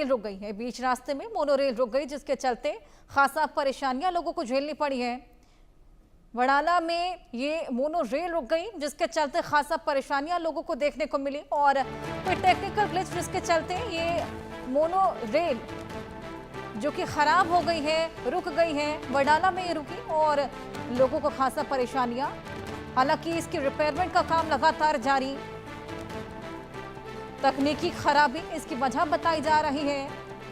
Rail रुक गई है। बीच रास्ते में मोनो रेल रुक गई, जिसके चलते खासा परेशानियां लोगों को झेलनी पड़ी है। वडाला में ये मोनो रेल रुक गई, जिसके चलते खासा परेशानियां लोगों को देखने को मिली और कोई टेक्निकल ग्लिच जिसके चलते ये मोनो रेल जो कि खराब हो गई है, रुक गई है। वडाला में ये रुकी और लोगों को खासा परेशानियां। हालांकि इसकी रिपेयरमेंट का काम लगातार जारी। तकनीकी खराबी इसकी वजह बताई जा रही है।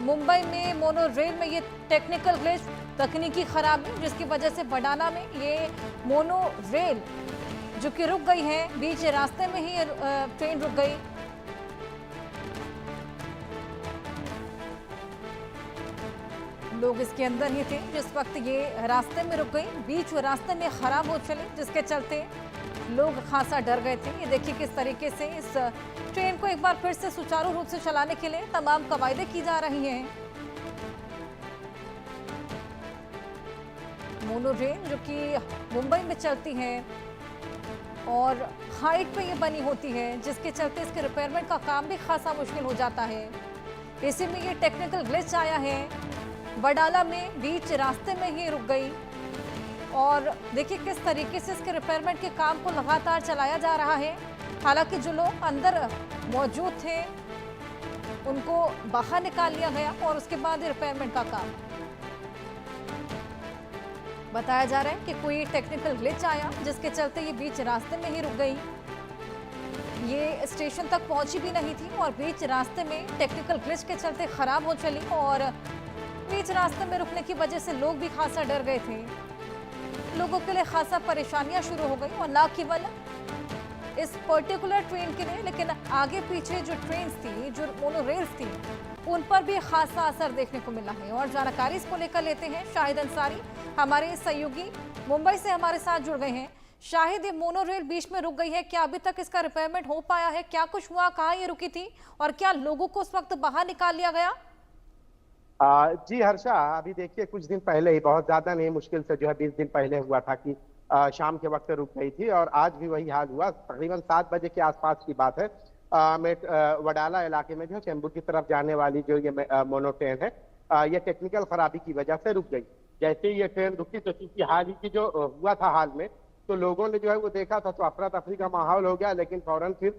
मुंबई में मोनो रेल में ये टेक्निकल ग्लिच, तकनीकी खराबी, जिसकी वजह से वडाला में ये मोनो रेल जो कि रुक गई है। बीच रास्ते में ही ट्रेन रुक गई। लोग इसके अंदर ही थे जिस वक्त ये रास्ते में रुक गई। बीच रास्ते में खराब हो चली, जिसके चलते लोग खासा डर गए थे। ये देखिए किस तरीके से इस ट्रेन को एक बार फिर से सुचारू रूप से चलाने के लिए तमाम कवायदे की जा रही हैं। मोनो रेल जो कि मुंबई में चलती है और हाइट पे ये बनी होती है, जिसके चलते इसके रिपेयरमेंट का काम भी खासा मुश्किल हो जाता है। इसी में ये टेक्निकल ग्लिच आया है। वडाला में बीच रास्ते में ही रुक गई और देखिए किस तरीके से इसके रिपेयरमेंट के काम को लगातार चलाया जा रहा है। हालांकि जो लोग अंदर मौजूद थे उनको बाहर निकाल लिया गया और उसके बाद रिपेयरमेंट का काम बताया जा रहा है कि कोई टेक्निकल ग्लिच आया, जिसके चलते ये बीच रास्ते में ही रुक गई। ये स्टेशन तक पहुंची भी नहीं थी और बीच रास्ते में टेक्निकल ग्लिच के चलते खराब हो चली और बीच रास्ते में रुकने की वजह से लोग भी खासा डर गए थे। लोगों के लिए खासा परेशानियां शुरू हो गई और ना केवल इस पर्टिकुलर ट्रेन के लिए, लेकिन आगे पीछे जो ट्रेन थी, जो मोनो रेल्स थी, उन पर भी खासा असर देखने को मिला है। और जानकारी इसको लेकर लेते हैं शाहिद अंसारी, हमारे सहयोगी मुंबई से हमारे साथ जुड़ गए हैं। शाहिद, ये मोनो रेल बीच में रुक गई है, क्या अभी तक इसका रिपेयरमेंट हो पाया है? क्या कुछ हुआ, कहाँ ये रुकी थी और क्या लोगों को उस वक्त बाहर निकाल लिया गया? जी हर्षा, अभी देखिए कुछ दिन पहले ही, बहुत ज्यादा नहीं, मुश्किल से जो है 20 दिन पहले हुआ था कि शाम के वक्त रुक गई थी और आज भी वही हाल हुआ। तकरीबन 7 बजे के आसपास की बात है। वडाला इलाके में जो चेंबूर की तरफ जाने वाली जो ये मोनो ट्रेन है, ये टेक्निकल खराबी की वजह से रुक गई। जैसे ही ये ट्रेन रुकी तो चूंकि हाल ही की जो हुआ था हाल में, तो लोगों ने जो है वो देखा था तो अफरा तफरी का माहौल हो गया। लेकिन फौरन फिर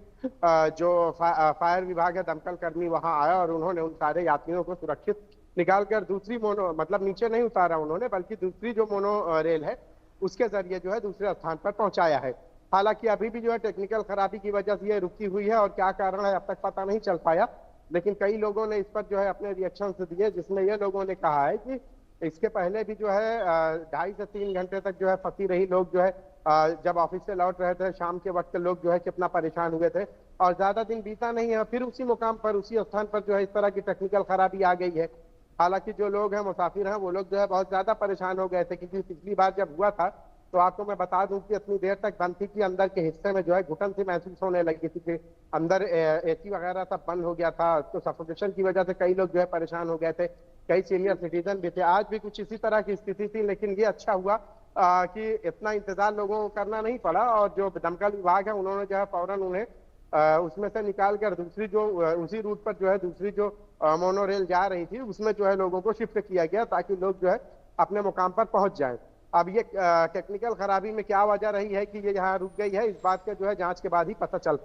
जो फायर विभाग है, दमकल कर्मी वहां आया और उन्होंने उन सारे यात्रियों को सुरक्षित निकालकर दूसरी मोनो, मतलब नीचे नहीं उतारा उन्होंने, बल्कि दूसरी जो मोनो रेल है उसके जरिए जो है दूसरे स्थान पर पहुंचाया है। हालांकि अभी भी जो है टेक्निकल खराबी की वजह से ये रुकी हुई है और क्या कारण है अब तक पता नहीं चल पाया। लेकिन कई लोगों ने इस पर जो है अपने रिएक्शन दिए, जिसमें ये लोगों ने कहा है कि इसके पहले भी जो है 2.5 से 3 घंटे तक जो है फंसी रही। लोग जो है जब ऑफिस से लौट रहे थे शाम के वक्त, लोग जो है कितना परेशान हुए थे और ज्यादा दिन बीता नहीं है, फिर उसी मुकाम पर, उसी स्थान पर जो है इस तरह की टेक्निकल खराबी आ गई है। हालांकि जो लोग हैं, मुसाफिर हैं, वो लोग जो है बहुत ज्यादा परेशान हो गए थे, क्योंकि पिछली बार जब हुआ था तो आपको मैं बता दूं कि इतनी देर तक बंद थी कि अंदर के हिस्से में जो है घुटन सी महसूस होने लगी थी कि अंदर एसी वगैरह सब बंद हो गया था। तो सफोकेशन की वजह से कई लोग जो है परेशान हो गए थे, कई सीनियर सिटीजन भी थे। आज भी कुछ इसी तरह की स्थिति थी, लेकिन ये अच्छा हुआ कि इतना इंतजार लोगों को करना नहीं पड़ा और जो दमकल विभाग है उन्होंने जो है फौरन उन्हें उसमें से निकाल कर दूसरी जो उसी रूट पर जो है दूसरी जो मोनो रेल जा रही थी उसमें जो है लोगों को शिफ्ट किया गया, ताकि लोग जो है अपने मुकाम पर पहुंच जाएं। अब ये टेक्निकल खराबी में क्या वजह रही है कि ये यहाँ रुक गई है, इस बात का जो है जांच के बाद ही पता चल पाएगा।